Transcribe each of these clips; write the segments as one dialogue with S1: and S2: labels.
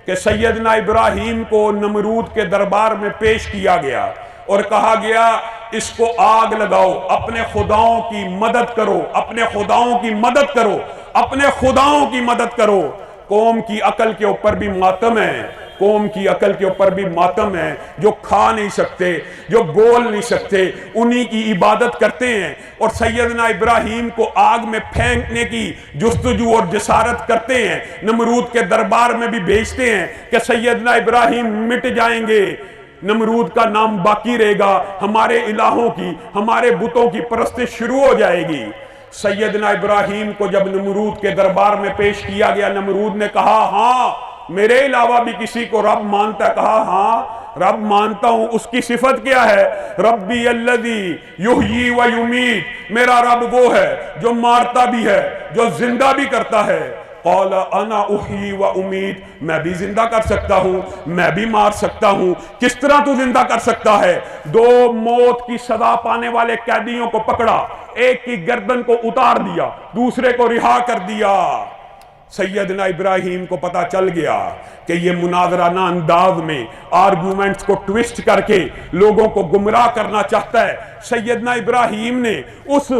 S1: کہ سیدنا ابراہیم کو نمرود کے دربار میں پیش کیا گیا اور کہا گیا اس کو آگ لگاؤ، اپنے خداؤں کی مدد کرو، اپنے خداؤں کی مدد کرو، اپنے خداؤں کی مدد کرو۔ قوم کی عقل کے اوپر بھی ماتم ہے، قوم کی عقل کے اوپر بھی ماتم ہے، جو کھا نہیں سکتے، جو بول نہیں سکتے، انہی کی عبادت کرتے ہیں اور سیدنا ابراہیم کو آگ میں پھینکنے کی جستجو اور جسارت کرتے ہیں، نمرود کے دربار میں بھی بھیجتے ہیں کہ سیدنا ابراہیم مٹ جائیں گے، نمرود کا نام باقی رہے گا، ہمارے الہوں کی، ہمارے بتوں کی پرستش شروع ہو جائے گی۔ سیدنا ابراہیم کو جب نمرود کے دربار میں پیش کیا گیا، نمرود نے کہا ہاں میرے علاوہ بھی کسی کو رب مانتا ہے؟ کہا ہاں رب مانتا ہوں۔ اس کی صفت کیا ہے؟ ربی الذی یحیی و یمیت، میرا رب وہ ہے جو مارتا بھی ہے، جو زندہ بھی کرتا ہے۔ قال انا احیی و امیت، میں بھی زندہ کر سکتا ہوں، میں بھی مار سکتا ہوں۔ کس طرح تو زندہ کر سکتا ہے؟ دو موت کی سزا پانے والے قیدیوں کو پکڑا، ایک کی گردن کو اتار دیا، دوسرے کو رہا کر دیا۔ سیدنا ابراہیم کو پتا چل گیا کہ یہ مناظرانہ انداز میں آرگومنٹس کو ٹویسٹ کر کے لوگوں کو گمراہ کرنا چاہتا ہے۔ سیدنا ابراہیم نے اس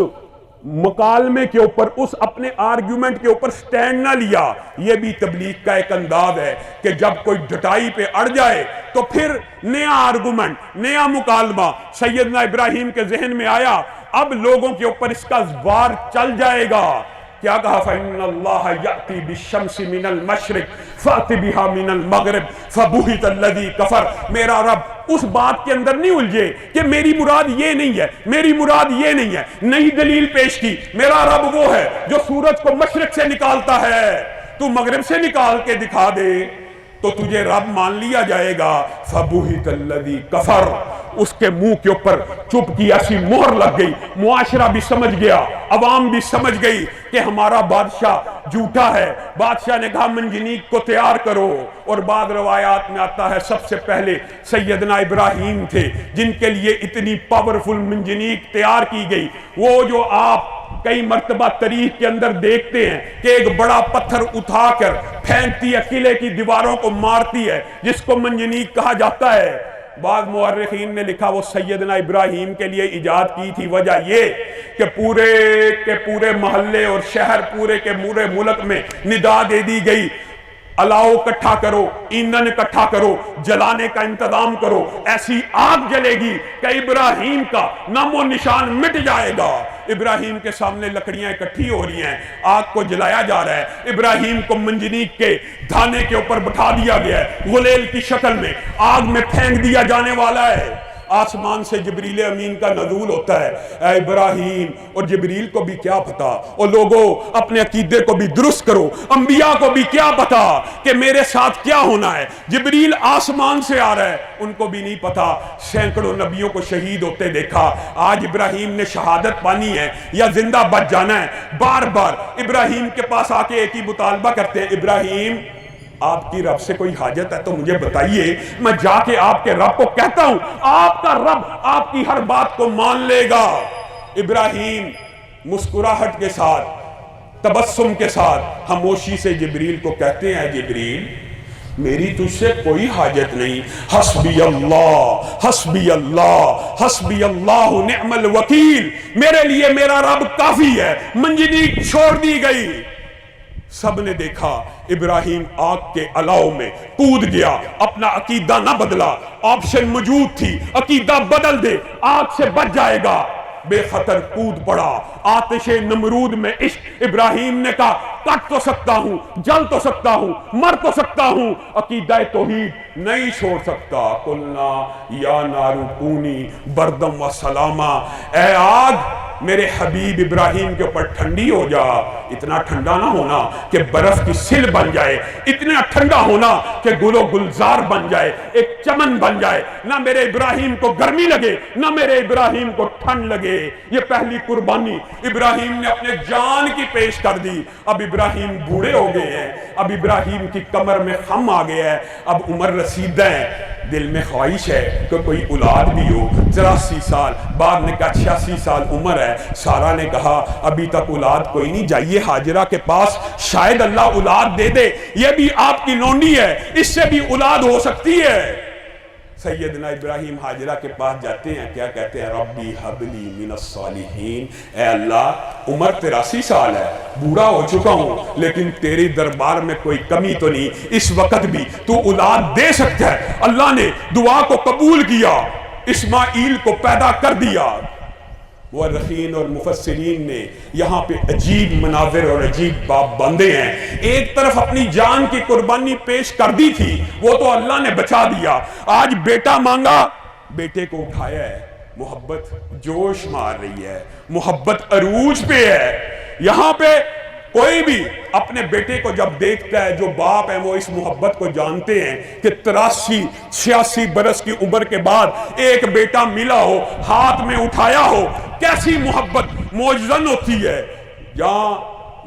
S1: مکالمے کے اوپر، اس اپنے آرگیومنٹ کے اوپر سٹینڈ نہ لیا۔ یہ بھی تبلیغ کا ایک انداز ہے کہ جب کوئی ڈٹائی پہ اڑ جائے تو پھر نیا آرگومنٹ، نیا مکالمہ سیدنا ابراہیم کے ذہن میں آیا، اب لوگوں کے اوپر اس کا وار چل جائے گا۔ کیا کہا؟ فَإِنَّ اللَّهَ يَأْتِي بِالشَّمْسِ مِنَ الْمَشْرِقِ فَأْتِ بِهَا مِنَ الْمَغْرِبِ فَبُهِتَ الَّذِي كَفَرَ۔ میرا رب اس بات کے اندر نہیں الجھے کہ میری مراد یہ نہیں ہے، میری مراد یہ نہیں ہے، نئی دلیل پیش کی۔ میرا رب وہ ہے جو سورج کو مشرق سے نکالتا ہے، تو مغرب سے نکال کے دکھا دے تو تجھے رب مان لیا جائے گا۔ فَبُهِتَ الَّذِي كَفَرَ، اس کے منہ کے اوپر چپ کی ایسی مہر لگ گئی۔ معاشرہ بھی سمجھ گیا، عوام بھی سمجھ گئی کہ ہمارا بادشاہ جھوٹا ہے۔ بادشاہ نے کہا منجنیق کو تیار کرو، اور بعض روایات میں آتا ہے سب سے پہلے سیدنا ابراہیم تھے جن کے لیے اتنی پاورفل منجنیق تیار کی گئی۔ وہ جو آپ کئی مرتبہ تاریخ کے اندر دیکھتے ہیں کہ ایک بڑا پتھر اٹھا کر پھینکتی ہے، قلعے کی دیواروں کو مارتی ہے، جس کو منجنیق کہا جاتا ہے۔ بعض مورخین نے لکھا وہ سیدنا ابراہیم کے لیے ایجاد کی تھی۔ وجہ یہ کہ پورے کے پورے محلے اور شہر، پورے کے پورے ملک میں ندا دے دی گئی، الاؤ اکٹھا کرو، ایندھن اکٹھا کرو، جلانے کا انتظام کرو، ایسی آگ جلے گی کہ ابراہیم کا نام و نشان مٹ جائے گا۔ ابراہیم کے سامنے لکڑیاں اکٹھی ہو رہی ہیں، آگ کو جلایا جا رہا ہے، ابراہیم کو منجنیق کے دھانے کے اوپر بٹھا دیا گیا ہے، غلیل کی شکل میں آگ میں پھینک دیا جانے والا ہے۔ آسمان سے جبریل امین کا نزول ہوتا ہے، اے ابراہیم، اور جبریل کو بھی کیا پتا، اور لوگوں اپنے عقیدے کو بھی درست کرو، انبیاء کو بھی کیا پتا کہ میرے ساتھ کیا ہونا ہے۔ جبریل آسمان سے آ رہا ہے، ان کو بھی نہیں پتا۔ سینکڑوں نبیوں کو شہید ہوتے دیکھا، آج ابراہیم نے شہادت پانی ہے یا زندہ بچ جانا ہے۔ بار بار ابراہیم کے پاس آ کے ایک ہی مطالبہ کرتے ہیں، ابراہیم آپ کی رب سے کوئی حاجت ہے تو مجھے بتائیے، میں جا کے آپ کے رب کو کہتا ہوں، آپ کا رب آپ کی ہر بات کو مان لے گا۔ ابراہیم مسکراہٹ کے ساتھ، تبسم کے ساتھ، خاموشی سے جبریل کو کہتے ہیں، جبریل میری تجھ سے کوئی حاجت نہیں، حسبی اللہ حسبی اللہ حسبی اللہ نعم الوکیل، میرے لیے میرا رب کافی ہے۔ منجنیق چھوڑ دی گئی۔ سب نے دیکھا ابراہیم آگ کے الاؤ میں کود گیا، اپنا عقیدہ نہ بدلا، آپشن موجود تھی، عقیدہ بدل دے آگ سے بچ جائے گا، بے خطر کود پڑا۔ آتش نمرود میں عشق، ابراہیم نے کہا کٹ تو سکتا ہوں، جل تو سکتا ہوں، مر تو سکتا ہوں، عقیدہ توحید نہیں چھوڑ سکتا۔ قلنا یا نار کونی بردم و سلاما، اے آگ میرے حبیب ابراہیم کے اوپر ٹھنڈی ہو جا۔ اتنا ٹھنڈا نہ ہونا کہ برف کی سل بن جائے، اتنا ٹھنڈا ہونا کہ گل و گلزار بن جائے، ایک چمن بن جائے، نہ میرے ابراہیم کو گرمی لگے نہ میرے ابراہیم کو ٹھنڈ لگے۔ یہ پہلی قربانی ابراہیم نے اپنے جان کی پیش کر دی۔ اب ابراہیم بوڑھے ہو گئے ہیں، اب ابراہیم کی کمر میں خم آ گیا ہے، اب عمر رسیدہ ہے۔ دل میں خواہش ہے کہ کوئی اولاد بھی ہو. 83 سال، بعد نے کہا 86 سال عمر ہے. سارا نے کہا ابھی تک اولاد کوئی نہیں، جائیے حاجرہ کے پاس، شاید اللہ اولاد دے دے، یہ بھی آپ کی لونڈی ہے، اس سے بھی اولاد ہو سکتی ہے. سیدنا ابراہیم حاجرہ کے پاس جاتے ہیں، کیا کہتے ہیں؟ ربی حبلی من الصالحین، اے اللہ عمر 83 سال ہے، بوڑھا ہو چکا ہوں، لیکن تیری دربار میں کوئی کمی تو نہیں، اس وقت بھی تو اولاد دے سکتا ہے. اللہ نے دعا کو قبول کیا، اسماعیل کو پیدا کر دیا. مورخین اور مفسرین نے یہاں پہ عجیب مناظر اور عجیب باب باندھے ہیں. ایک طرف اپنی جان کی قربانی پیش کر دی تھی، وہ تو اللہ نے بچا دیا. آج بیٹا مانگا، بیٹے کو اٹھایا ہے. محبت جوش مار رہی ہے، محبت عروج پہ ہے. یہاں پہ کوئی بھی اپنے بیٹے کو جب دیکھتا ہے، جو باپ ہے وہ اس محبت کو جانتے ہیں کہ 83-86 برس کی عمر کے بعد ایک بیٹا ملا ہو، ہاتھ میں اٹھایا ہو، کیسی محبت معجزن ہوتی ہے.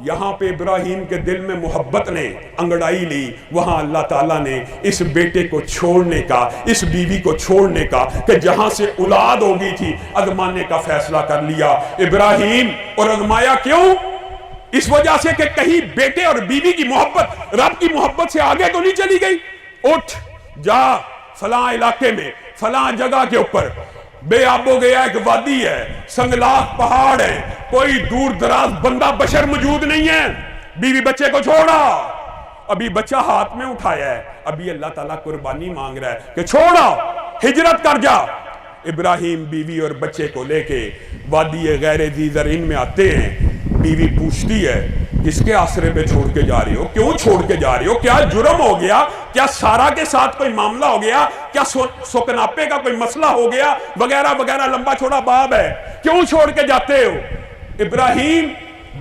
S1: یہاں پہ ابراہیم کے دل میں محبت نے انگڑائی لی، وہاں اللہ تعالیٰ نے اس بیٹے کو چھوڑنے کا، اس بیوی کو چھوڑنے کا، کہ جہاں سے اولاد ہو گئی تھی، ازمانے کا فیصلہ کر لیا. ابراہیم، اور ازمایا کیوں؟ اس وجہ سے کہ کہیں بیٹے اور بیوی کی محبت رب کی محبت سے آگے تو نہیں چلی گئی. اٹھ جا فلاں علاقے میں، فلاں جگہ کے اوپر بے آب و گیا ایک وادی ہے، سنگلاخ پہاڑ ہے، کوئی دور دراز بندہ بشر موجود نہیں ہے. بیوی بچے کو چھوڑا، ابھی بچہ ہاتھ میں اٹھایا ہے، ابھی اللہ تعالیٰ قربانی مانگ رہا ہے کہ چھوڑا، ہجرت کر جا. ابراہیم بیوی اور بچے کو لے کے وادی غیر ذی زرعین میں آتے ہیں. بیوی پوچھتی ہے کس کے آسرے پہ چھوڑ کے جا رہی ہو؟ کیوں چھوڑ کے جا رہی ہو؟ کیا جرم ہو گیا؟ کیا سارا کے ساتھ کوئی معاملہ ہو گیا؟ کیا سکناپے کا کوئی مسئلہ ہو گیا؟ وغیرہ وغیرہ لمبا چھوڑا باب ہے. کیوں چھوڑ کے جاتے ہو؟ ابراہیم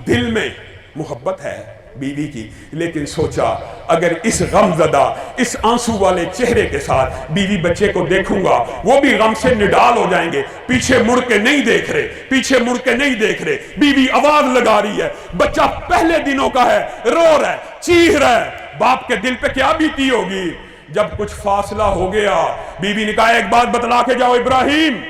S1: دل میں محبت ہے بیوی کی، لیکن سوچا اگر اس غم زدہ، اس آنسو والے چہرے کے ساتھ بیوی بچے کو دیکھوں گا، وہ بھی غم سے نڈال ہو جائیں گے. پیچھے مڑ کے نہیں دیکھ رہے، پیچھے مڑ کے نہیں دیکھ رہے. بیوی آواز لگا رہی ہے، بچہ پہلے دنوں کا ہے، رو رہا ہے، چیخ رہا ہے. باپ کے دل پہ کیا بیتی ہوگی؟ جب کچھ فاصلہ ہو گیا، بیوی نے کہا ایک بات بتلا کے جاؤ ابراہیم،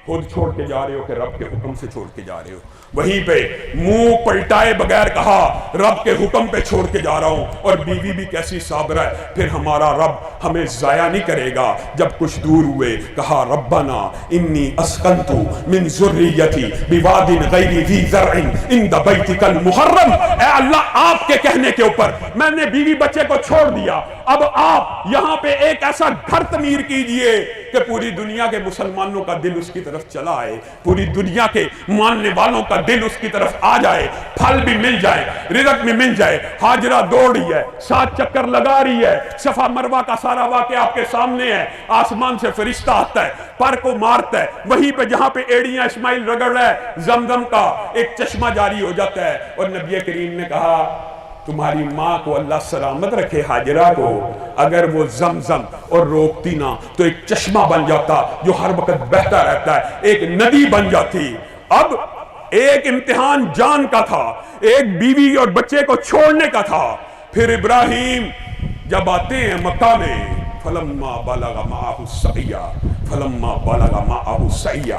S1: خود چھوڑ کے جا رہے ہو کہ رب کے حکم سے چھوڑ کے جا رہے ہو؟ وہیں پہ منہ پلٹائے بغیر کہا رب کے حکم پہ چھوڑ کے جا رہا ہوں. اور بیوی بھی کیسی صابرہ ہے. پھر ہمارا رب ہمیں ضائع نہیں کرے گا. جب کچھ دور ہوئے کہا ربنا انی اسکنت من ذریتی بواد غیر ذی زرع عند بیتک المحرم. اے اللہ، آپ کے کہنے کے اوپر میں نے بیوی بچے کو چھوڑ دیا، اب آپ یہاں پہ ایک ایسا گھر تعمیر کیجئے کہ پوری دنیا کے مسلمانوں کا دل اس کی طرف چلا آئے، پوری دنیا کے ماننے والوں کا دل اس کی طرف آ جائے، پھل بھی مل جائے، رزق بھی مل جائے. حاجرہ دوڑ رہی ہے، 7 چکر لگا رہی ہے، صفا مروہ کا سارا واقعہ آپ کے سامنے ہے. آسمان سے فرشتہ آتا ہے، پر کو مارتا ہے، وہیں پہ جہاں پہ ایڑیاں اسماعیل رگڑ رہا ہے زمزم کا ایک چشمہ جاری ہو جاتا ہے. اور نبی کریم نے کہا تمہاری ماں کو اللہ سلامت رکھے، حاجرہ کو، اگر وہ زمزم اور روکتی نہ تو ایک چشمہ بن جاتا جو ہر وقت بہتا رہتا ہے، ایک ندی بن جاتی. اب ایک امتحان جان کا تھا، ایک بیوی اور بچے کو چھوڑنے کا تھا. پھر ابراہیم جب آتے ہیں مکہ میں، فلما بلغ معه السعی، فلما بلغ معه السعی.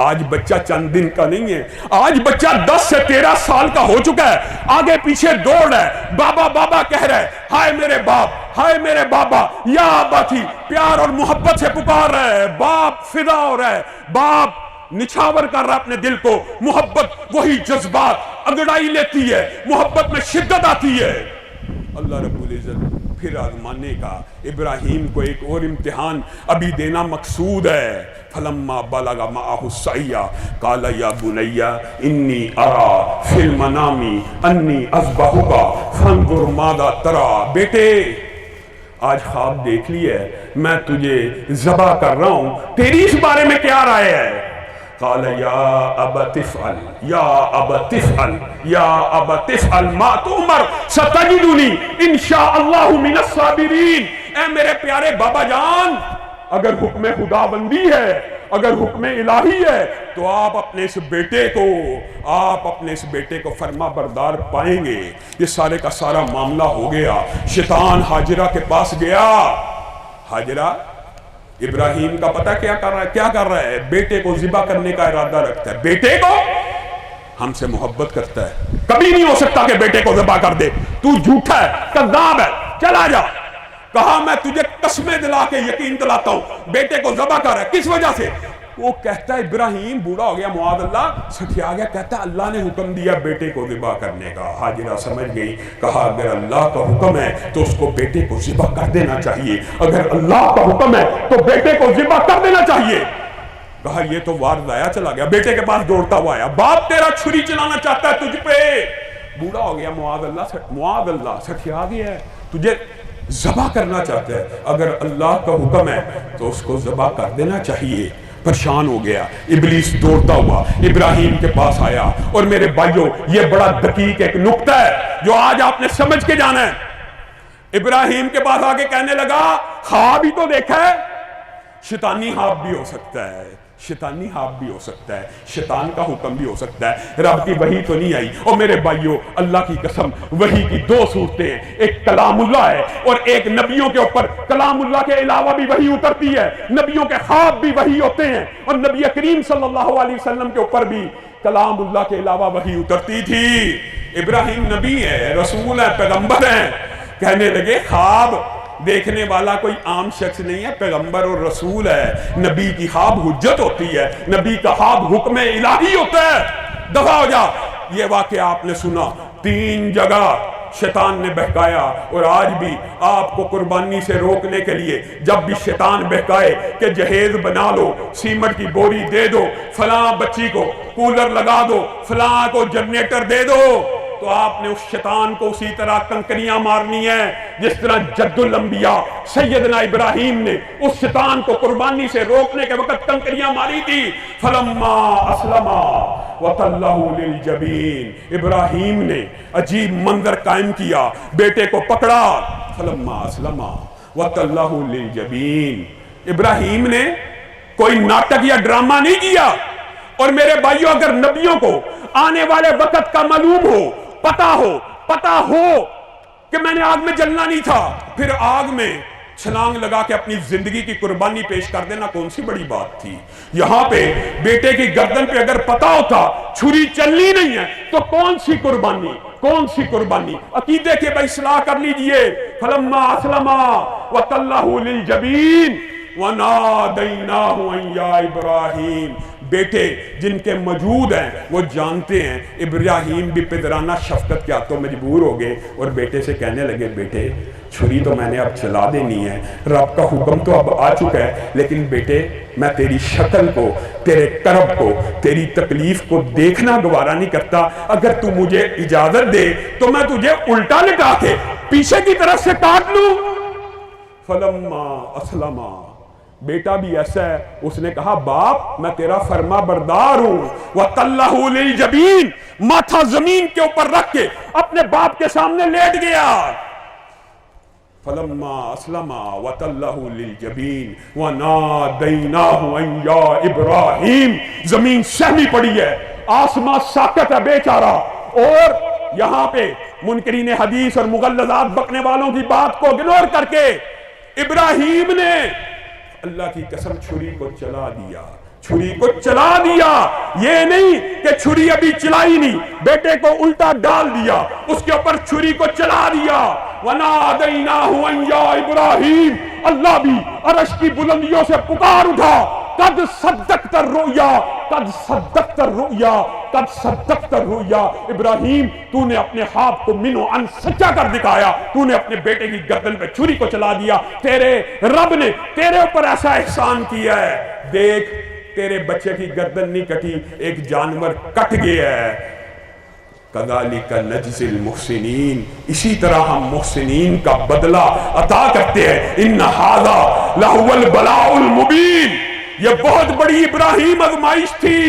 S1: آج بچہ چند دن کا نہیں ہے، آج بچہ 10 سے 13 سال کا ہو چکا ہے، آگے پیچھے دوڑ رہا ہے، بابا بابا کہہ رہا ہے، ہائے میرے باپ، ہائے میرے بابا، یا اباتی، پیار اور محبت سے پکار رہا ہے. باپ فدا ہو رہا ہے، باپ نچھاور کر رہا اپنے دل کو. محبت وہی جذبات انگڑائی لیتی ہے، محبت میں شدت آتی ہے. اللہ رب العزت پھر آزمانے کا ابراہیم کو ایک اور امتحان ابھی دینا مقصود ہے. فلما بلغ معه السعی قال یا بنی انی ارا فی المنام انی اذبحک فانظر ماذا تری. بیٹے آج خواب دیکھ لی ہے، میں تجھے ذبح کر رہا ہوں، تیری اس بارے میں کیا رائے ہے؟ قال یا ابت افعل یا ابت افعل یا ابت افعل ما تؤمر ستجدنی انشاء اللہ من الصابرین. اے میرے پیارے بابا جان، اگر حکم خدا بندی ہے، اگر حکم الہی ہے تو آپ اپنے اس بیٹے کو فرما بردار پائیں گے. یہ سارے کا سارا معاملہ ہو گیا. شیطان حاجرہ کے پاس گیا. حاجرہ ابراہیم کا پتہ کیا کر رہا ہے؟ بیٹے کو ذبح کرنے کا ارادہ رکھتا ہے. بیٹے کو ہم سے محبت کرتا ہے، کبھی نہیں ہو سکتا کہ بیٹے کو ذبح کر دے. تو جھوٹا ہے، کذاب ہے، چلا جا. کہا میں تجھے قسمیں دلا کے یقین دلاتا ہوں بیٹے کو ذبح کر رہا ہے. کس وجہ سے؟ وہ کہتا ہے ابراہیم بوڑھا ہو گیا، معاذ اللہ سٹھیا گیا، کہتا ہے اللہ نے حکم دیا بیٹے کو ذبح کرنے کا. حاجرہ سمجھ گئی، کہا اگر اللہ کا حکم ہے تو اس کو بیٹے کو ذبح کر دینا چاہیے. اگر اللہ کا حکم ہے تو بیٹے کو ذبح کر دینا چاہیے. کہا یہ تو وار ضائع چلا گیا. بیٹے کے پاس دوڑتا ہوا آیا، باپ تیرا چھری چلانا چاہتا ہے تجھ پہ، بوڑھا ہو گیا، معاذ اللہ سٹھیا گیا ہے، تجھے ذبح کرنا چاہتا ہے. اگر اللہ کا حکم ہے تو اس کو ذبح کر دینا چاہیے. پریشان ہو گیا، ابلیس دوڑتا ہوا ابراہیم کے پاس آیا. اور میرے بھائیوں یہ بڑا دقیق ایک نکتہ ہے جو آج آپ نے سمجھ کے جانا ہے. ابراہیم کے پاس آگے کہنے لگا خواب ہی تو دیکھا ہے. شیطانی خواب بھی ہو سکتا ہے، شیطانی خواب بھی ہو سکتا ہے، شیطان کا حکم بھی ہو سکتا ہے، رب کی وحی تو نہیں آئی. اور میرے بھائیوں اللہ کی قسم وحی کی دو صورتیں ہیں، ایک کلام اللہ ہے اور ایک نبیوں کے اوپر کلام اللہ کے علاوہ بھی وحی اترتی ہے. نبیوں کے خواب بھی وحی ہوتے ہیں اور نبی کریم صلی اللہ علیہ وسلم کے اوپر بھی کلام اللہ کے علاوہ وحی اترتی تھی. ابراہیم نبی ہے، رسول ہے، پیغمبر ہیں. کہنے لگے خواب دیکھنے والا کوئی عام شخص نہیں ہے، پیغمبر اور رسول ہے. نبی کی خواب حجت ہوتی ہے، نبی کا خواب حکم الہی ہوتا ہے. دفع ہو جا. یہ واقعہ آپ نے سنا، 3 جگہ شیطان نے بہکایا. اور آج بھی آپ کو قربانی سے روکنے کے لیے جب بھی شیطان بہکائے کہ جہیز بنا لو، سیمنٹ کی بوری دے دو، فلاں بچی کو کولر لگا دو، فلاں کو جنریٹر دے دو، تو آپ نے اس شیطان کو اسی طرح کنکریاں مارنی ہے جس طرح جد الانبیاء سیدنا ابراہیم نے اس شیطان کو قربانی سے روکنے کے وقت کنکریاں ماری تھی. فلما اسلما وتلہ للجبین، ابراہیم نے عجیب منظر قائم کیا، بیٹے کو پکڑا. فلما اسلما وتلہ للجبین، ابراہیم نے کوئی ناٹک یا ڈرامہ نہیں کیا. اور میرے بھائیوں اگر نبیوں کو آنے والے وقت کا معلوم ہو، پتہ ہو کہ میں نے آگ میں جلنا نہیں تھا، پھر آگ میں چھلانگ لگا کے اپنی زندگی کی قربانی پیش کر دینا کون سی بڑی بات تھی. یہاں پہ بیٹے کی گردن پہ اگر پتہ ہوتا چھری چلنی نہیں ہے تو کون سی قربانی. عقیدے کے بھائی اصلاح کر لیجئے. فلما اسلما وتلہ للجبین ونادیناہ ان یا ابراہیم. بیٹے جن کے موجود ہیں وہ جانتے ہیں ابراہیم بھی پدرانہ شفقت کے ہاتھوں مجبور ہو گئے اور بیٹے سے کہنے لگے بیٹے چھری تو میں نے اب چلا دینی ہے، رب کا حکم تو اب آ چکا ہے، لیکن بیٹے میں تیری شکل کو، تیرے کرب کو، تیری تکلیف کو دیکھنا گوارا نہیں کرتا. اگر تو مجھے اجازت دے تو میں تجھے الٹا لٹا کے پیچھے کی طرف سے کاٹ لوں. فلما اسلما، بیٹا بھی ایسا ہے، اس نے کہا باپ میں تیرا فرما بردار ہوں. وَتَلَّهُ لِلْجَبِينَ، ماتھا زمین کے اوپر رکھ کے اپنے باپ کے سامنے لیٹ گیا. فَلَمَّا أَسْلَمَا وَتَلَّهُ لِلْجَبِينَ وَنَادَيْنَاهُ أَن يَا إِبْرَاهِيمُ. زمین سہمی پڑی ہے، آسمان ساکت ہے بیچارہ. اور یہاں پہ منکرین حدیث اور مغلظات بکنے والوں کی بات کو اگنور کر کے ابراہیم نے اللہ کی قسم چھری کو چلا دیا. یہ نہیں کہ چھری ابھی چلائی نہیں، بیٹے کو الٹا ڈال دیا، اس کے اوپر چھری کو چلا دیا. وَنَادَيْنَاهُ أَن يَا إِبْرَاهِيمُ، اللہ بھی عرش کی بلندیوں سے پکار اٹھا، قد صدقت الرؤیا، قد صدقت الرؤیا، قد صدقت الرؤیا. ابراہیم تو نے اپنے خواب کو منو ان سچا کر دکھایا، تو نے اپنے بیٹے کی گردن پہ چھری کو چلا دیا. تیرے رب نے تیرے اوپر ایسا احسان کیا ہے، دیکھ تیرے بچے کی گردن نہیں کٹی، ایک جانور کٹ گیا ہے. کذالک نجزی المحسنین، اسی طرح ہم محسنین کا بدلہ عطا کرتے ہیں. ان ھذا لہو البلاء المبین، یہ بہت بڑی ابراہیم آزمائش تھی.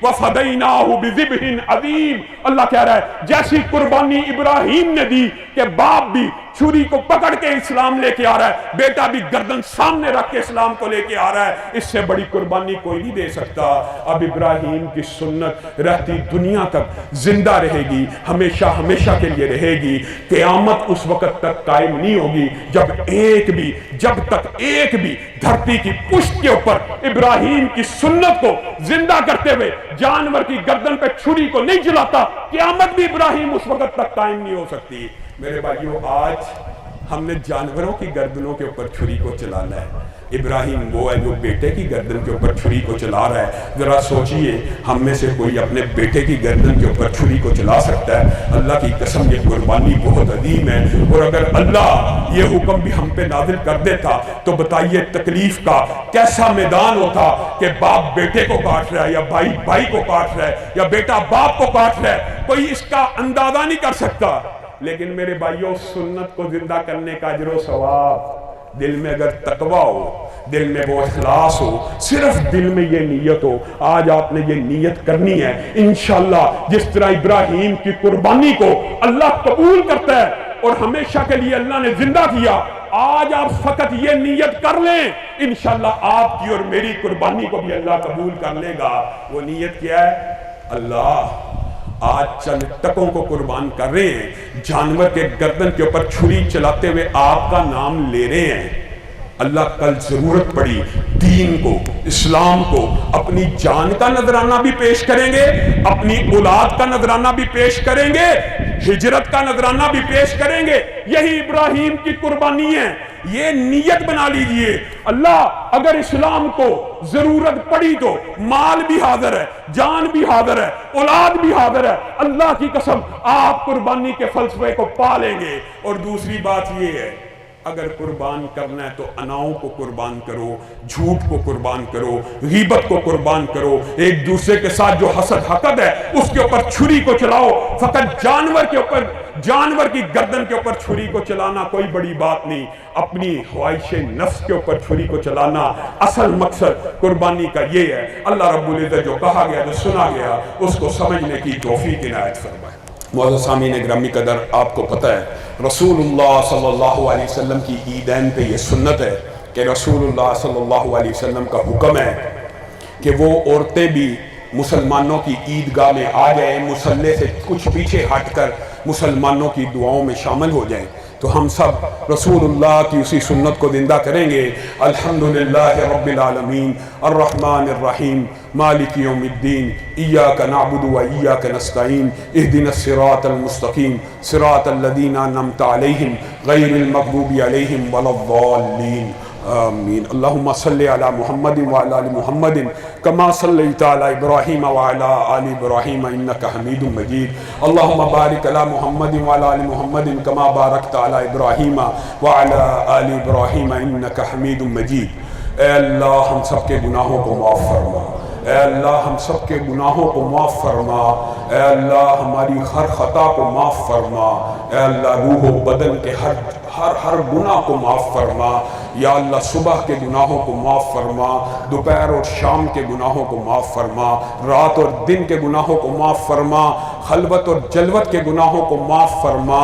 S1: وَفَدَيْنَاهُ بِذِبْحٍ عَظِيمٍ، اللہ کہہ رہا ہے جیسی قربانی ابراہیم نے دی کہ باپ بھی چھری کو پکڑ کے اسلام لے کے آ رہا ہے، بیٹا بھی گردن سامنے رکھ کے اسلام کو لے کے آ رہا ہے، اس سے بڑی قربانی کوئی نہیں دے سکتا۔ اب ابراہیم کی سنت رہتی دنیا تک زندہ رہے گی، ہمیشہ ہمیشہ کے لیے رہے گی۔ قیامت اس وقت تک قائم نہیں ہوگی جب تک ایک بھی دھرتی کی پشت کے اوپر ابراہیم کی سنت کو زندہ کرتے ہوئے جانور کی گردن پہ چھری کو نہیں چلاتا، قیامت بھی ابراہیم اس وقت تک قائم نہیں ہو سکتی۔ میرے بھائیو، آج ہم نے جانوروں کی گردنوں کے اوپر چھری کو چلانا ہے، ابراہیم وہ ہے جو بیٹے کی گردن کے اوپر چھری کو چلا رہا ہے۔ ذرا سوچئے، ہم میں سے کوئی اپنے بیٹے کی گردن کے اوپر چھری کو چلا سکتا ہے؟ اللہ کی قسم یہ قربانی بہت عظیم ہے، اور اگر اللہ یہ حکم بھی ہم پہ نازل کر دیتا تو بتائیے تکلیف کا کیسا میدان ہوتا کہ باپ بیٹے کو کاٹ رہا ہے، یا بھائی بھائی کو کاٹ رہا ہے، یا بیٹا باپ کو کاٹ رہا ہے، کوئی اس کا اندازہ نہیں کر سکتا۔ لیکن میرے بھائیوں، سنت کو زندہ کرنے کا اجر و ثواب، دل میں اگر تقویٰ ہو، دل میں وہ اخلاص ہو، صرف دل میں یہ نیت ہو، آج آپ نے یہ نیت کرنی ہے، انشاءاللہ جس طرح ابراہیم کی قربانی کو اللہ قبول کرتا ہے اور ہمیشہ کے لیے اللہ نے زندہ کیا، آج آپ فقط یہ نیت کر لیں، انشاءاللہ آپ کی اور میری قربانی کو بھی اللہ قبول کر لے گا۔ وہ نیت کیا ہے؟ اللہ آج چند ٹکوں کو قربان کر رہے ہیں، جانور کے گردن کے اوپر چھری چلاتے ہوئے آپ کا نام لے رہے ہیں۔ اللہ کل ضرورت پڑی دین کو، اسلام کو، اپنی جان کا نذرانہ بھی پیش کریں گے، اپنی اولاد کا نذرانہ بھی پیش کریں گے، ہجرت کا نذرانہ بھی پیش کریں گے۔ یہی ابراہیم کی قربانی ہے۔ یہ نیت بنا لیجئے، اللہ اگر اسلام کو ضرورت پڑی تو مال بھی حاضر ہے، جان بھی حاضر ہے، اولاد بھی حاضر ہے، اللہ کی قسم آپ قربانی کے فلسفے کو پا لیں گے۔ اور دوسری بات یہ ہے، اگر قربان کرنا ہے تو اناؤں کو قربان کرو، جھوٹ کو قربان کرو، غیبت کو قربان کرو، ایک دوسرے کے ساتھ جو حسد حقد ہے اس کے اوپر چھری کو چلاؤ۔ فقط جانور کی گردن کے اوپر چھری کو چلانا کوئی بڑی بات نہیں، اپنی خواہش نفس کے اوپر چھری کو چلانا اصل مقصد قربانی کا یہ ہے۔ اللہ رب العزت جو کہا گیا، جو سنا گیا، اس کو سمجھنے کی توفیق عنایت فرمائے۔ معزز سامعین گرامی قدر، آپ کو پتہ ہے رسول اللہ صلی اللہ علیہ وسلم کی عیدین پہ یہ سنت ہے کہ رسول اللہ صلی اللہ علیہ وسلم کا حکم ہے کہ وہ عورتیں بھی مسلمانوں کی عیدگاہ میں آ جائیں، مصلی سے کچھ پیچھے ہٹ کر مسلمانوں کی دعاؤں میں شامل ہو جائیں۔ تو ہم سب رسول اللہ کی اسی سنت کو زندہ کریں گے۔ الحمدللہ رب العالمین الرحمن الرحیم مالک یوم الدین ایاک نعبد و ایاک نستعین اہدنا الصراط المستقیم صراط الذین انعمت علیہم غیر المغضوب علیہم ولا الضالین آمین۔ اللہم صلی علی محمد وعلی آل محمد کما صلیت علی ابراہیم وعلی آل ابراہیم انک حمید مجید۔ اللہم بارک علی محمد وعلی آل محمد کما بارکت علی ابراہیم وعلی آل ابراہیم انک حمید مجید۔ اے اللہ ہم سب کے گناہوں کو معاف فرما، اے اللہ ہم سب کے گناہوں کو معاف فرما، اے اللہ ہماری ہر خطا کو معاف فرما، اے اللہ روح و بدن کے ہر گناہ کو معاف فرما، یا اللہ صبح کے گناہوں کو معاف فرما، دوپہر اور شام کے گناہوں کو معاف فرما، رات اور دن کے گناہوں کو معاف فرما، خلوت اور جلوت کے گناہوں کو معاف فرما،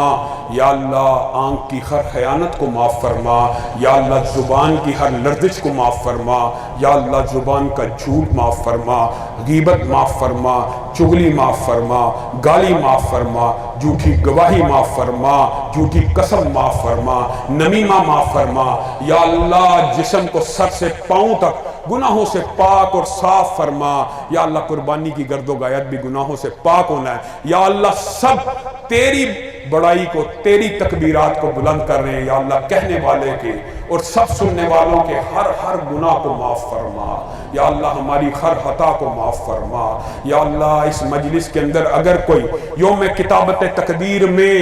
S1: یا اللہ آنکھ کی ہر خیانت کو معاف فرما، یا اللہ زبان کی ہر لرزش کو معاف فرما، یا اللہ زبان کا جھوٹ معاف فرما، غیبت معاف فرما، چغلی معاف فرما، گالی معاف فرما، جھوٹی گواہی معاف فرما، جھوٹی قسم معاف فرما، نمیمہ معاف فرما، یا اللہ جسم کو سر سے پاؤں تک گناہوں سے پاک اور صاف فرما، یا اللہ قربانی کی گرد و غایت بھی گناہوں سے پاک ہونا ہے، یا اللہ سب تیری بڑائی کو، تیری تکبیرات کو بلند کر رہے ہیں، یا اللہ کہنے والے کے اور سب سننے والوں کے ہر گناہ کو معاف فرما، یا اللہ ہماری ہر خطا کو معاف فرما، یا اللہ اس مجلس کے اندر اگر کوئی یوم کتابت تقدیر میں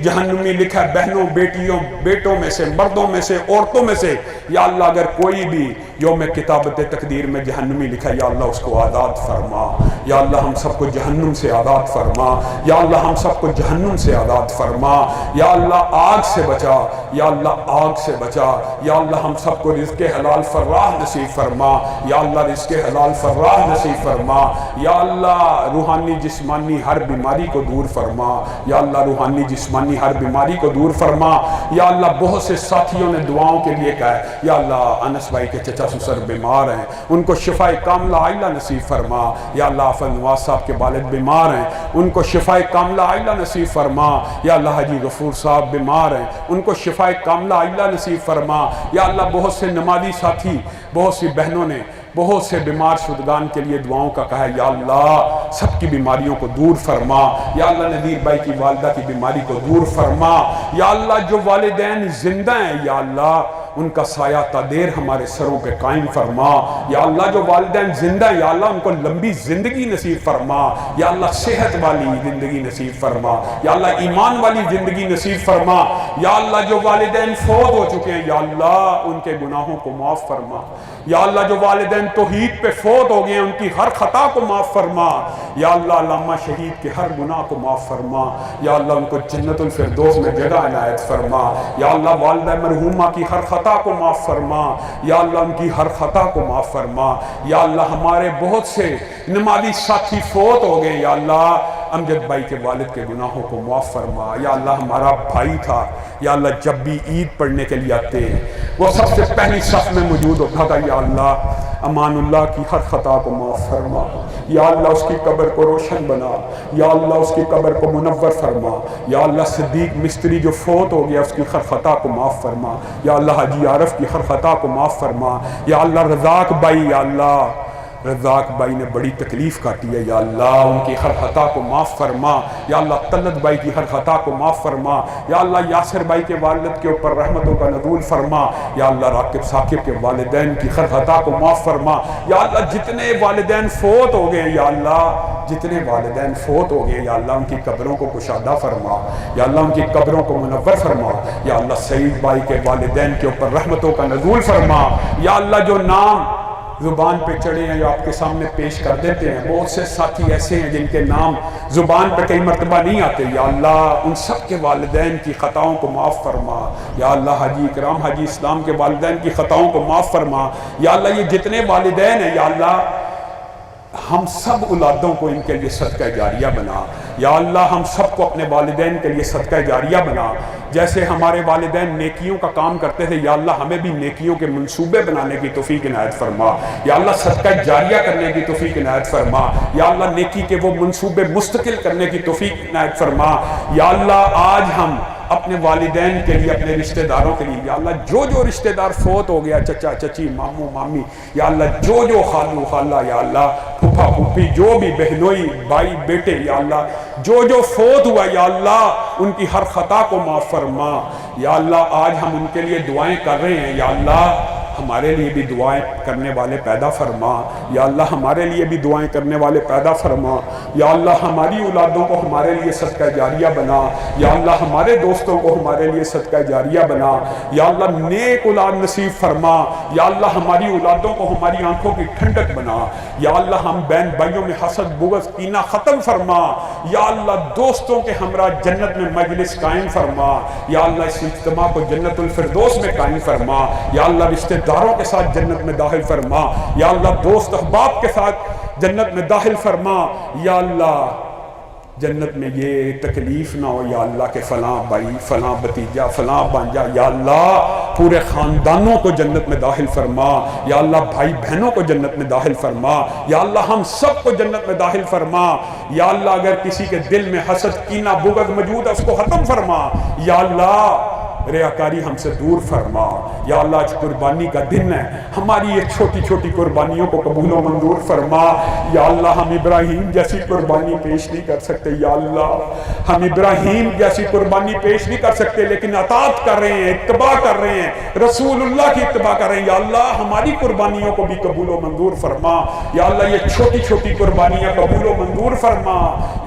S1: جہنمی لکھا ہے، بہنوں بیٹیوں بیٹوں میں سے، مردوں میں سے، عورتوں میں سے، یا اللہ اگر کوئی بھی یوم کتابت تقدیر میں جہنمی لکھا ہے، یا اللہ اس کو آزاد فرما، یا اللہ ہم سب کو جہنم سے آزاد فرما، یا اللہ ہم سب کو جہنم سے آزاد فرما، یا اللہ آگ سے بچا، یا اللہ آگ سے بچا، یا اللہ ہم سب کو رزق حلال فراہ نصیب فرما، یا اللہ رزق حلال فراہ نصیب فرما، یا اللہ روحانی جسمانی ہر بیماری کو دور فرما، یا اللہ روحانی جسمانی جسمانی ہر بیماری کو دور فرما یا اللہ بہت سے ساتھیوں نے دعاؤں کے لیے کہا ہے یا اللہ انس بھائی کے چچا سسر بیمار ہیں ان کو شفائے کاملہ عاجلہ نصیب فرما یا اللہ آفت نواز صاحب کے والد بیمار ہیں ان کو شفائے کاملہ عاجلہ نصیب فرما یا اللہ حاجی غفور صاحب بیمار ہیں ان کو شفائے کاملہ عاجلہ نصیب فرما یا اللہ بہت سے نمازی ساتھی بہت سی بہنوں نے بہت سے بیمار شدگان کے لیے دعاؤں کا کہا ہے یا اللہ سب کی بیماریوں کو دور فرما یا اللہ نذیر بھائی کی والدہ کی بیماری کو دور فرما یا اللہ جو والدین زندہ ہیں یا اللہ ان کا سایہ تدیر ہمارے سروں پہ قائم فرما یا اللہ جو والدین زندہ ہیں یا اللہ ان کو لمبی زندگی نصیب فرما یا اللہ صحت والی زندگی نصیب فرما یا اللہ ایمان والی زندگی نصیب فرما یا اللہ جو والدین فوت ہو چکے ہیں یا اللہ ان کے گناہوں کو معاف فرما یا اللہ جو والدین توحید پہ فوت ہو گئے ہیں ان کی ہر خطا کو معاف فرما یا اللہ علامہ شہید کے ہر گناہ کو معاف فرما یا اللہ ان کو جنت الفردوس میں جگہ عنایت فرما یا اللہ والدہ مرحومہ کی ہر خطا کو معاف فرما یا اللہ ان کی ہر خطا کو معاف فرما یا اللہ ہمارے بہت سے نمازی ساتھی فوت ہو گئے یا اللہ امجد بھائی کے والد کے گناہوں کو معاف فرما یا اللہ ہمارا بھائی تھا یا اللہ جب بھی عید پڑھنے کے لیے آتے ہیں وہ سب سے پہلی صف میں موجود ہوتا تھا یا اللہ امان اللہ کی ہر خطا کو معاف فرما یا اللہ اس کی قبر کو روشن بنا یا اللہ اس کی قبر کو منور فرما یا اللہ صدیق مستری جو فوت ہو گیا اس کی ہر خطا کو معاف فرما یا اللہ حاجی عارف کی ہر خطا کو معاف فرما یا اللہ رزاق بھائی یا اللہ رزاق بھائی نے بڑی تکلیف کاٹی ہے یا اللہ ان کی ہر خطا کو معاف فرما یا اللہ طلت بھائی کی ہر خطا کو معاف فرما یا اللہ یاسر بھائی کے والد کے اوپر رحمتوں کا نزول فرما یا اللہ راقب ثاقب کے والدین کی ہر خطا کو معاف فرما یا اللہ جتنے والدین فوت ہو گئے یا اللہ جتنے والدین فوت ہو گئے یا اللہ ان کی قبروں کو کشادہ فرما یا اللہ ان کی قبروں کو منور فرما یا اللہ سعید بھائی کے والدین کے اوپر رحمتوں کا نزول فرما یا اللہ جو نام زبان پہ چڑھے ہیں جو آپ کے سامنے پیش کر دیتے ہیں بہت سے ساتھی ایسے ہیں جن کے نام زبان پہ کئی مرتبہ نہیں آتے یا اللہ ان سب کے والدین کی خطاؤں کو معاف فرما یا اللہ حاجی اکرام حاجی اسلام کے والدین کی خطاؤں کو معاف فرما یا اللہ یہ جتنے والدین ہیں یا اللہ ہم سب اولادوں کو ان کے لیے صدقہ جاریہ بنا یا اللہ ہم سب کو اپنے والدین کے لیے صدقہ جاریہ بنا جیسے ہمارے والدین نیکیوں کا کام کرتے تھے یا اللہ ہمیں بھی نیکیوں کے منصوبے بنانے کی توفیق عنایت فرما یا اللہ صدقہ جاریہ کرنے کی توفیق عنایت فرما یا اللہ نیکی کے وہ منصوبے مستقل کرنے کی توفیق عنایت فرما یا اللہ آج ہم اپنے والدین کے لیے اپنے رشتہ داروں کے لیے یا اللہ جو رشتہ دار فوت ہو گیا چچا چچی ماموں مامی یا اللہ جو خالو خالہ یا اللہ پھوپھا پھوپھی جو بھی بہنوئی بھائی بیٹے یا اللہ جو فوت ہوا یا اللہ ان کی ہر خطا کو معاف فرما یا اللہ آج ہم ان کے لیے دعائیں کر رہے ہیں یا اللہ ہمارے لیے بھی دعائیں کرنے والے پیدا فرما یا اللہ ہمارے لیے بھی دعائیں کرنے والے پیدا فرما یا اللہ ہماری اولادوں کو ہمارے لیے صدقہ جاریہ بنا یا اللہ ہمارے دوستوں کو ہمارے لیے صدقہ جاریہ بنا یا اللہ نیک اولاد نصیب فرما یا اللہ ہماری اولادوں کو ہماری آنکھوں کی ٹھنڈک بنا یا اللہ ہم بہن بھائیوں میں حسد بغض کینہ ختم فرما یا اللہ دوستوں کے ہمراہ جنت میں مجلس قائم فرما یا اللہ اس اجتماع کو جنت الفردوس میں قائم فرما یا اللہ رشتہ داروں کے ساتھ جنت میں داخل فرما یا اللہ دوست احباب کے ساتھ جنت میں داخل فرما یا اللہ جنت میں یہ تکلیف نہ ہو یا اللہ کے فلاں بھائی فلاں بھتیجا فلاں بانجا یا اللہ پورے خاندانوں کو جنت میں داخل فرما یا اللہ بھائی بہنوں کو جنت میں داخل فرما یا اللہ ہم سب کو جنت میں داخل فرما یا اللہ اگر کسی کے دل میں حسد کینہ بغض موجود ہے اس کو ختم فرما یا اللہ ریاکاری ہم سے دور فرما یا اللہ آج قربانی کا دن ہے ہماری یہ چھوٹی چھوٹی قربانیوں کو قبول و منظور فرما یا اللہ ہم ابراہیم جیسی قربانی پیش نہیں کر سکتے یا اللہ ہم ابراہیم جیسی قربانی پیش نہیں کر سکتے لیکن اطاعت کر رہے ہیں اتباع کر رہے ہیں رسول اللہ کی اتباع کر رہے ہیں یا اللہ ہماری قربانیوں کو بھی قبول و منظور فرما یا اللہ یہ چھوٹی چھوٹی قربانیاں قبول و منظور فرما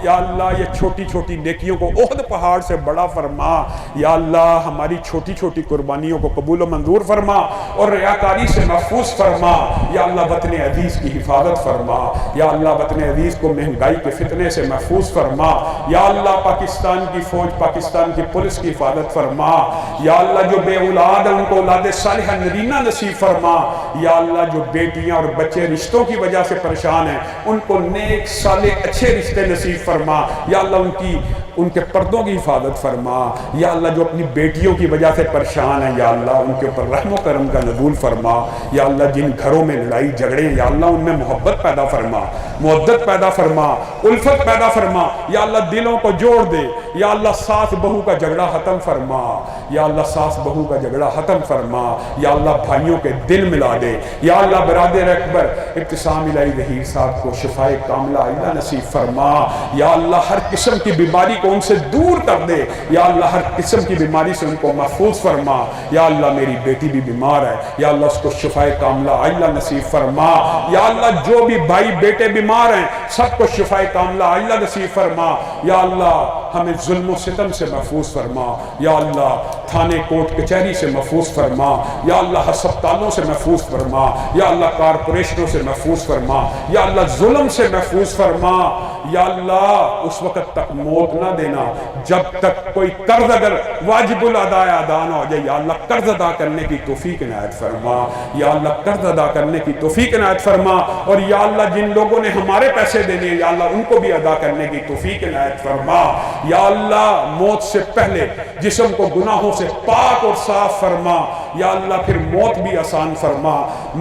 S1: یا اللہ یہ چھوٹی چھوٹی نیکیوں کو احد پہاڑ سے بڑا فرما یا اللہ ہماری چھوٹی چھوٹی قربانیوں کو قبول و منظور فرما اور ریاکاری سے محفوظ فرما یا اللہ وطن عزیز کی حفاظت فرما یا اللہ وطن عزیز کو مہنگائی کے فتنے سے محفوظ فرما یا اللہ پاکستان کی فوج پاکستان کی پولیس کی حفاظت فرما یا اللہ جو بے اولاد ہیں ان کو اولاد صالحہ نرینہ نصیب فرما یا اللہ جو بیٹیاں اور بچے رشتوں کی وجہ سے پریشان ہیں ان کو نیک صالح اچھے رشتے نصیب فرما یا اللہ ان کی ان کے پردوں کی حفاظت فرما یا اللہ، جو اپنی بیٹیوں کی وجہ سے پریشان ہیں یا اللہ ان کے اوپر رحم و کرم کا نزول فرما یا اللہ، جن گھروں میں لڑائی جھگڑے ہیں یا اللہ ان میں محبت پیدا فرما، مودت پیدا فرما، الفت پیدا فرما یا اللہ، دلوں کو جوڑ دے یا اللہ، ساس بہو کا جھگڑا ختم فرما یا اللہ، ساس بہو کا جھگڑا ختم فرما یا اللہ، بھائیوں کے دل ملا دے یا اللہ، برادر اکبر ابتسام الہی ظہیر صاحب کو شفائے کاملہ اللہ نصیب فرما یا اللہ، ہر قسم کی بیماری کو ان سے دور کر دے یا اللہ، ہر قسم کی بیماری سے ان کو محفوظ فرما یا اللہ، میری بیٹی بھی بیمار ہے یا اللہ، اس کو شفائے کاملہ اللہ نصیب فرما یا اللہ، جو بھی بھائی بیٹے بیمار ہیں سب کو شفائے کاملہ اللہ نصیب فرما یا اللہ، ہمیں ظلم و ستم سے محفوظ فرما یا اللہ، تھانے کوٹ کچہری سے محفوظ فرما یا اللہ، ہسپتالوں سے محفوظ فرما یا اللہ، کارپوریشنوں سے محفوظ فرما یا اللہ، ظلم سے محفوظ فرما یا اللہ، اس وقت تک موت نہ دینا جب تک کوئی قرض اگر واجب الادا نہ ہو جائے یا اللہ، قرض ادا کرنے کی توفیق عنایت فرما یا اللہ، قرض ادا کرنے کی توفیق عنایت فرما اور یا اللہ، جن لوگوں نے ہمارے پیسے دینے یا اللہ، ان کو بھی ادا کرنے کی توفیق عنایت فرما یا اللہ، موت سے پہلے جسم کو گناہوں سے پاک اور صاف فرما یا اللہ، پھر موت بھی آسان فرما،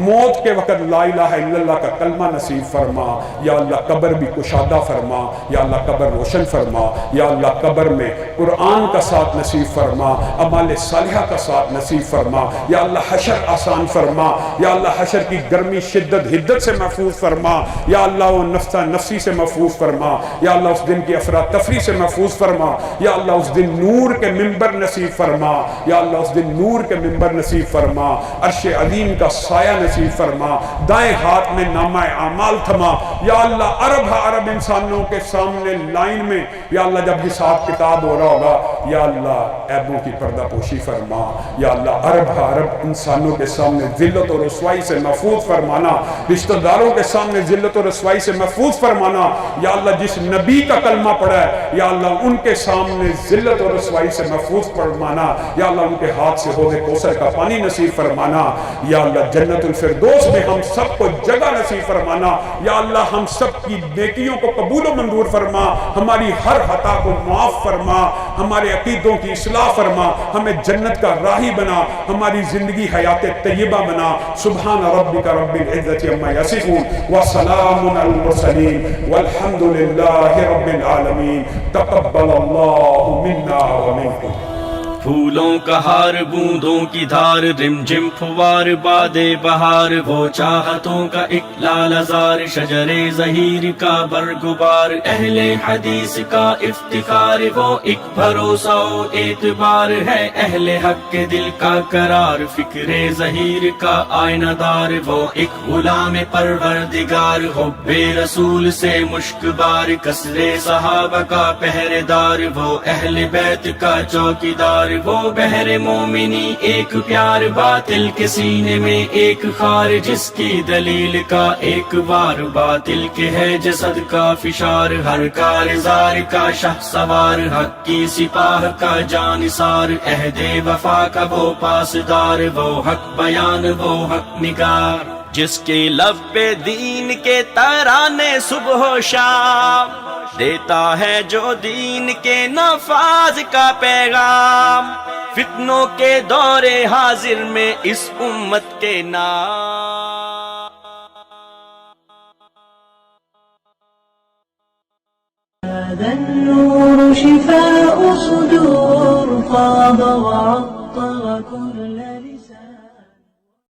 S1: موت کے وقت لا الہ الا اللہ کا کلمہ نصیب فرما یا اللہ، قبر بھی کشادہ فرما یا اللہ، قبر روشن فرما یا اللہ، قبر میں قرآن کا ساتھ نصیب فرما، اعمال صالحہ کا ساتھ نصیب فرما یا اللہ، حشر آسان فرما یا اللہ، حشر کی گرمی شدت حدت سے محفوظ فرما یا اللہ، وہ نفسہ نفسی سے محفوظ فرما یا اللہ، اس دن کی افراتفری سے محفوظ فرما یا اللہ، اس دن نور کے منبر نصیب فرما یا اللہ، اس دن نور کے منبر نصیب فرما، عرش عظیم کا سایہ نصیب فرما، دائیں ہاتھ میں نامہ اعمال تھما یا اللہ، عرب انسانوں کے سامنے لائن میں یا اللہ، جب حساب کتاب ہو رہا ہوگا یا اللہ، عیبوں کی پردہ پوشی فرما یا اللہ، عرب انسانوں کے سامنے ذلت و رسوائی سے محفوظ فرمانا، رشتہ داروں کے سامنے ذلت و رسوائی سے محفوظ فرمانا یا اللہ، جس نبی کا کلمہ پڑھا ہے یا اللہ، ان کے سامنے ذلت و رسوائی سے محفوظ فرمانا یا اللہ، ان کے ہاتھ سے حوض کوثر کا پانی نصیب فرمانا یا اللہ، جنت الفردوس میں ہم سب کو جگہ نصیب فرمانا یا اللہ، ہم سب کی نیکیوں کو قبول و منظور فرما، ہماری ہر خطا کو معاف فرما، ہمارے عقیدوں کی اصلاح فرما، ہمیں جنت کا راہی بنا، ہماری زندگی حیات طیبہ بنا۔ سبحان ربک رب العزت عما یصفون وسلام علی المرسلین والحمد للہ رب العالمین۔ تقبل اللہ منا ومنکم۔
S2: پھولوں کا ہار، بوندوں کی دھار، رم جم پھوار، باد بہار، وہ چاہتوں کا ایک لال زار، شجر ظہیر کا برگبار، اہل حدیث کا افتخار، وہ ایک بھروسہ و اعتبار ہے، اہل حق کے دل کا قرار، فکر ظہیر کا آئینہ دار، وہ ایک غلام پروردگار، حب رسول سے مشک بار، کثر صحابہ کا پہرے دار، وہ اہل بیت کا چوکیدار، وہ بحر مومنی ایک پیار، باطل کے سینے میں ایک خار، جس کی دلیل کا ایک وار، باطل کے ہے جسد کا فشار، ہر کارزار کا شہ سوار، حق کی سپاہ کا جانثار، عہد وفا کا وہ پاسدار، وہ حق بیان وہ حق نگار، جس کے لب پہ دین کے ترانے صبح و شام، دیتا ہے جو دین کے نفاذ کا پیغام، فتنوں کے دور حاضر میں اس امت کے نام۔
S3: هذا النور شفاء صدور، فاض وعظ